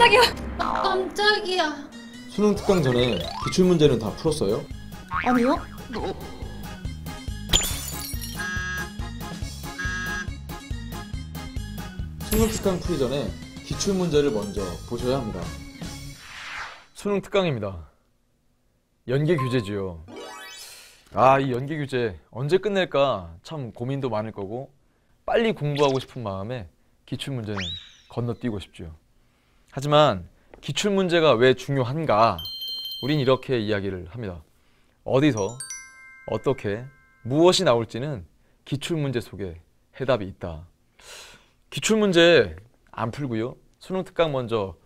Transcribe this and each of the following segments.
깜짝이야. 깜짝이야. 수능 특강 전에 기출문제는 다 풀었어요? 아니요? 수능 특강 풀이 전에 기출문제를 먼저 보셔야 합니다. 수능 특강입니다. 연계 규제지요. 이 연계 규제 언제 끝낼까 참 고민도 많을 거고 빨리 공부하고 싶은 마음에 기출문제는 건너뛰고 싶죠. 하지만 기출문제가 왜 중요한가? 우린 이렇게 이야기를 합니다. 어디서 어떻게 무엇이 나올지는 기출문제 속에 해답이 있다. 기출문제 안 풀고요. 수능 특강 먼저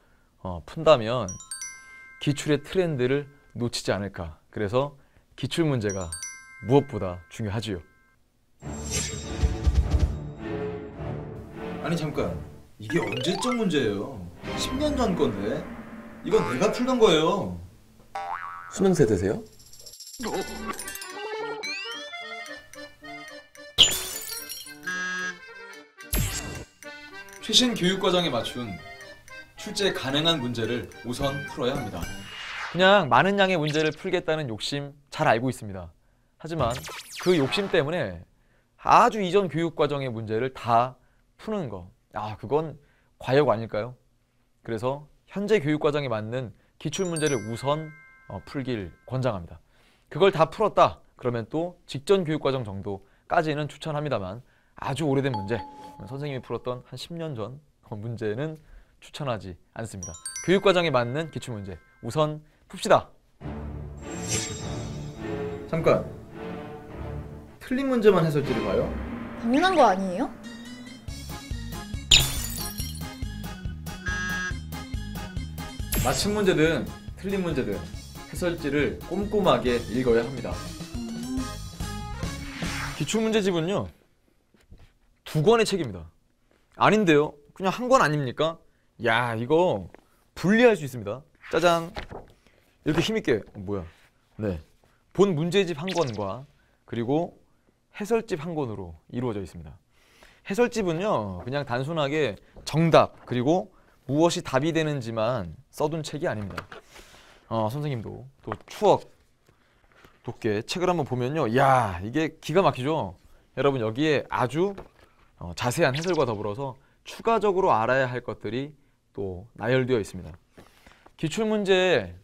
푼다면 기출의 트렌드를 놓치지 않을까. 그래서 기출문제가 무엇보다 중요하지요. 아니 잠깐, 이게 언제적 문제예요? 10년 전 건데? 이건 내가 풀던 거예요. 수능 세대세요? 최신 교육과정에 맞춘 출제 가능한 문제를 우선 풀어야 합니다. 그냥 많은 양의 문제를 풀겠다는 욕심 잘 알고 있습니다. 하지만 그 욕심 때문에 아주 이전 교육과정의 문제를 다 푸는 거, 그건 과욕 아닐까요? 그래서 현재 교육과정에 맞는 기출문제를 우선 풀길 권장합니다. 그걸 다 풀었다 그러면 또 직전 교육과정 정도까지는 추천합니다만 아주 오래된 문제, 선생님이 풀었던 한 10년 전 문제는 추천하지 않습니다. 교육과정에 맞는 기출문제 우선 풉시다. 잠깐, 틀린 문제만 해설지를 봐요? 당연한 거 아니에요? 맞힌 문제든 틀린 문제든 해설지를 꼼꼼하게 읽어야 합니다. 기출문제집은요 2권의 책입니다. 아닌데요? 그냥 한 권 아닙니까? 이거 분리할 수 있습니다. 짜잔! 이렇게 힘있게 뭐야? 네, 본 문제집 한 권과 그리고 해설집 한 권으로 이루어져 있습니다. 해설집은요 그냥 단순하게 정답 그리고 무엇이 답이 되는지만 써둔 책이 아닙니다. 선생님도 또 추억 돋게 책을 한번 보면요, 이게 기가 막히죠. 여러분 여기에 아주 자세한 해설과 더불어서 추가적으로 알아야 할 것들이 또 나열되어 있습니다. 기출문제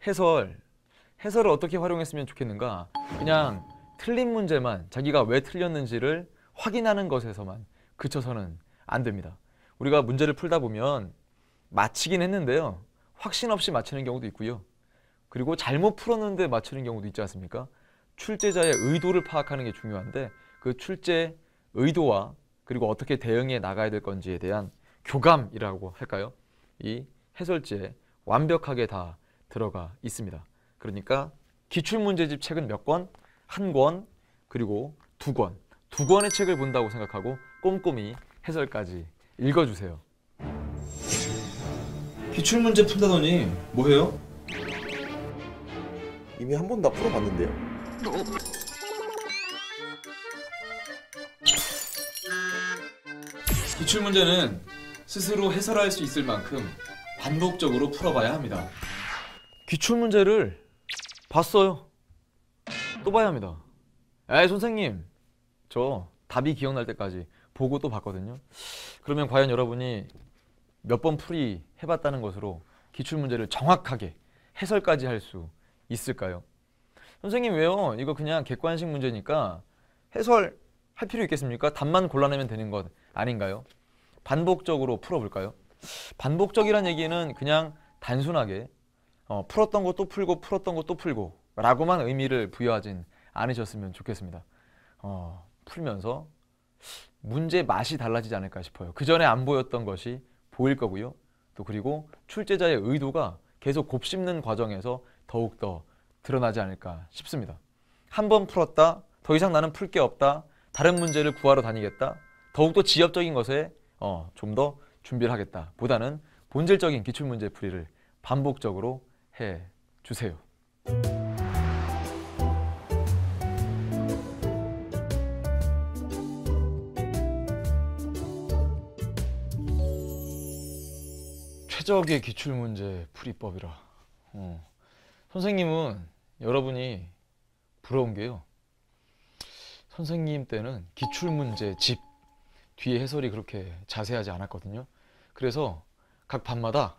해설을 어떻게 활용했으면 좋겠는가? 그냥 틀린 문제만 자기가 왜 틀렸는지를 확인하는 것에서만 그쳐서는 안 됩니다. 우리가 문제를 풀다 보면 맞히긴 했는데요, 확신 없이 맞히는 경우도 있고요. 그리고 잘못 풀었는데 맞히는 경우도 있지 않습니까? 출제자의 의도를 파악하는 게 중요한데 그 출제 의도와 그리고 어떻게 대응해 나가야 될 건지에 대한 교감이라고 할까요? 이 해설지에 완벽하게 다 들어가 있습니다. 그러니까 기출문제집 책은 몇 권? 한 권, 그리고 두 권의 책을 본다고 생각하고 꼼꼼히 해설까지 읽어주세요. 기출문제 푼다더니 뭐해요? 이미 한 번 다 풀어봤는데요. 기출문제는 스스로 해설할 수 있을 만큼 반복적으로 풀어봐야 합니다. 기출문제를 봤어요. 또 봐야 합니다. 선생님, 저 답이 기억날 때까지 보고 또 봤거든요. 그러면 과연 여러분이 몇 번 풀이 해봤다는 것으로 기출문제를 정확하게 해설까지 할 수 있을까요? 선생님 왜요? 이거 그냥 객관식 문제니까 해설할 필요 있겠습니까? 답만 골라내면 되는 것 아닌가요? 반복적으로 풀어볼까요? 반복적이란 얘기는 그냥 단순하게 풀었던 거 또 풀고 풀었던 거 또 풀고 라고만 의미를 부여하진 않으셨으면 좋겠습니다. 풀면서 문제 맛이 달라지지 않을까 싶어요. 그 전에 안 보였던 것이 보일 거고요. 또 그리고 출제자의 의도가 계속 곱씹는 과정에서 더욱더 드러나지 않을까 싶습니다. 한 번 풀었다, 더 이상 나는 풀 게 없다, 다른 문제를 구하러 다니겠다, 더욱더 지엽적인 것에 좀 더 준비를 하겠다 보다는 본질적인 기출문제 풀이를 반복적으로 해주세요. 최적의 기출문제 풀이법이라. 선생님은 여러분이 부러운 게요. 선생님 때는 기출문제 집 뒤에 해설이 그렇게 자세하지 않았거든요. 그래서 각 반마다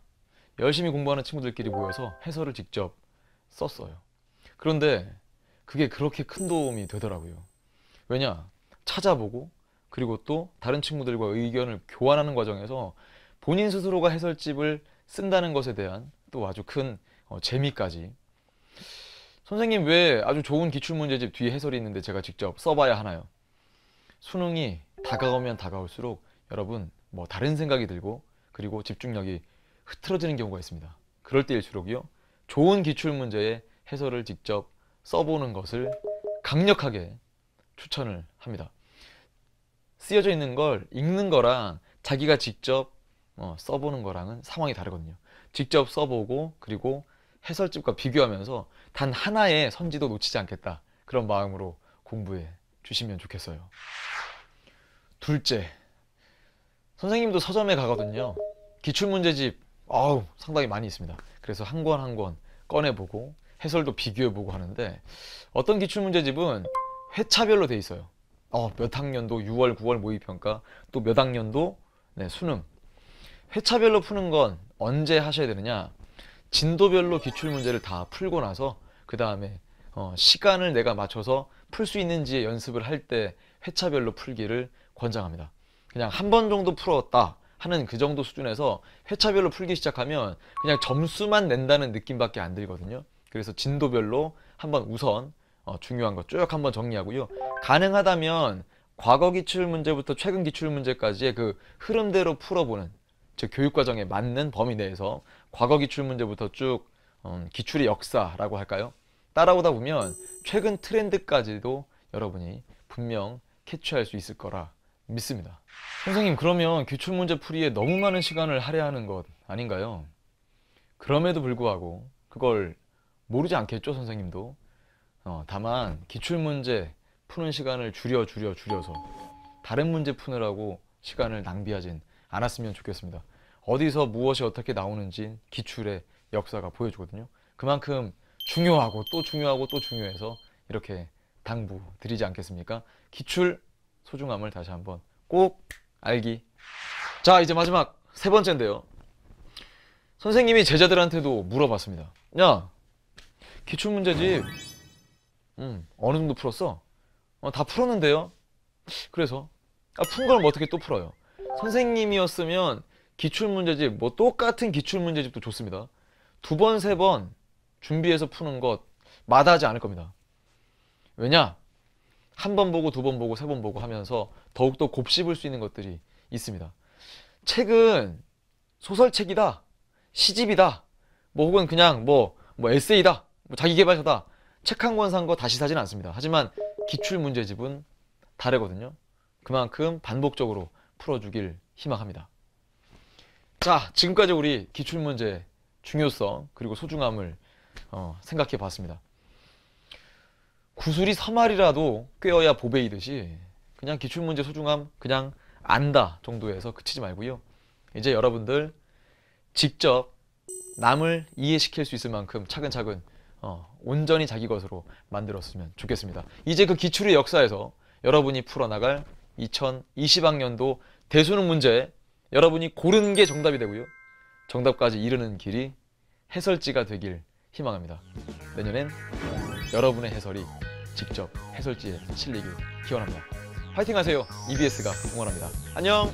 열심히 공부하는 친구들끼리 모여서 해설을 직접 썼어요. 그런데 그게 그렇게 큰 도움이 되더라고요. 왜냐? 찾아보고 그리고 또 다른 친구들과 의견을 교환하는 과정에서 본인 스스로가 해설집을 쓴다는 것에 대한 또 아주 큰 재미까지. 선생님 왜 아주 좋은 기출문제집 뒤에 해설이 있는데 제가 직접 써봐야 하나요? 수능이 다가오면 다가올수록 여러분 뭐 다른 생각이 들고 그리고 집중력이 흐트러지는 경우가 있습니다. 그럴 때일수록요, 좋은 기출문제의 해설을 직접 써보는 것을 강력하게 추천을 합니다. 쓰여져 있는 걸 읽는 거랑 자기가 직접 써보는 거랑은 상황이 다르거든요. 직접 써보고 그리고 해설집과 비교하면서 단 하나의 선지도 놓치지 않겠다, 그런 마음으로 공부해 주시면 좋겠어요. 둘째, 선생님도 서점에 가거든요. 기출문제집 상당히 많이 있습니다. 그래서 한 권 한 권 꺼내보고 해설도 비교해보고 하는데, 어떤 기출문제집은 회차별로 돼 있어요. 몇 학년도 6월, 9월 모의평가, 또 몇 학년도 수능. 회차별로 푸는 건 언제 하셔야 되느냐? 진도별로 기출문제를 다 풀고 나서 그 다음에 시간을 내가 맞춰서 풀 수 있는지의 연습을 할 때 회차별로 풀기를 권장합니다. 그냥 한 번 정도 풀었다 하는 그 정도 수준에서 회차별로 풀기 시작하면 그냥 점수만 낸다는 느낌밖에 안 들거든요. 그래서 진도별로 한번 우선 중요한 거 쭉 한번 정리하고요. 가능하다면 과거 기출문제부터 최근 기출문제까지의 그 흐름대로 풀어보는, 즉 교육과정에 맞는 범위 내에서 과거 기출문제부터 쭉 기출의 역사라고 할까요? 따라오다 보면 최근 트렌드까지도 여러분이 분명 캐치할 수 있을 거라 믿습니다. 선생님, 그러면 기출문제 풀이에 너무 많은 시간을 할애하는 것 아닌가요? 그럼에도 불구하고 그걸 모르지 않겠죠, 선생님도. 다만 기출문제 푸는 시간을 줄여서 다른 문제 푸느라고 시간을 낭비하진 않았으면 좋겠습니다. 어디서 무엇이 어떻게 나오는지 기출의 역사가 보여주거든요. 그만큼 중요하고 또 중요하고 또 중요해서 이렇게 당부 드리지 않겠습니까? 기출 소중함을 다시 한번 꼭 알기. 자, 이제 마지막 세 번째인데요. 선생님이 제자들한테도 물어봤습니다. 야, 기출문제집 어느 정도 풀었어? 다 풀었는데요? 그래서 푼 걸 뭐 어떻게 또 풀어요? 선생님이었으면 기출문제집, 뭐 똑같은 기출문제집도 좋습니다. 2번, 3번 준비해서 푸는 것 마다하지 않을 겁니다. 왜냐? 한 번 보고 2번 보고 3번 보고 하면서 더욱더 곱씹을 수 있는 것들이 있습니다. 책은 소설책이다, 시집이다, 뭐 혹은 그냥 뭐 에세이다, 뭐 자기계발서다, 책 한 권 산 거 다시 사진 않습니다. 하지만 기출문제집은 다르거든요. 그만큼 반복적으로 풀어주길 희망합니다. 자, 지금까지 우리 기출문제 중요성 그리고 소중함을 생각해 봤습니다. 구슬이 서말이라도 꿰어야 보배이듯이 그냥 기출문제 소중함 그냥 안다 정도에서 그치지 말고요. 이제 여러분들 직접 남을 이해시킬 수 있을 만큼 차근차근 온전히 자기 것으로 만들었으면 좋겠습니다. 이제 그 기출의 역사에서 여러분이 풀어나갈 2020학년도 대수능 문제, 여러분이 고르는 게 정답이 되고요. 정답까지 이르는 길이 해설지가 되길 희망합니다. 내년엔 여러분의 해설이 직접 해설지에 실리길 기원합니다. 화이팅 하세요. EBS가 응원합니다. 안녕!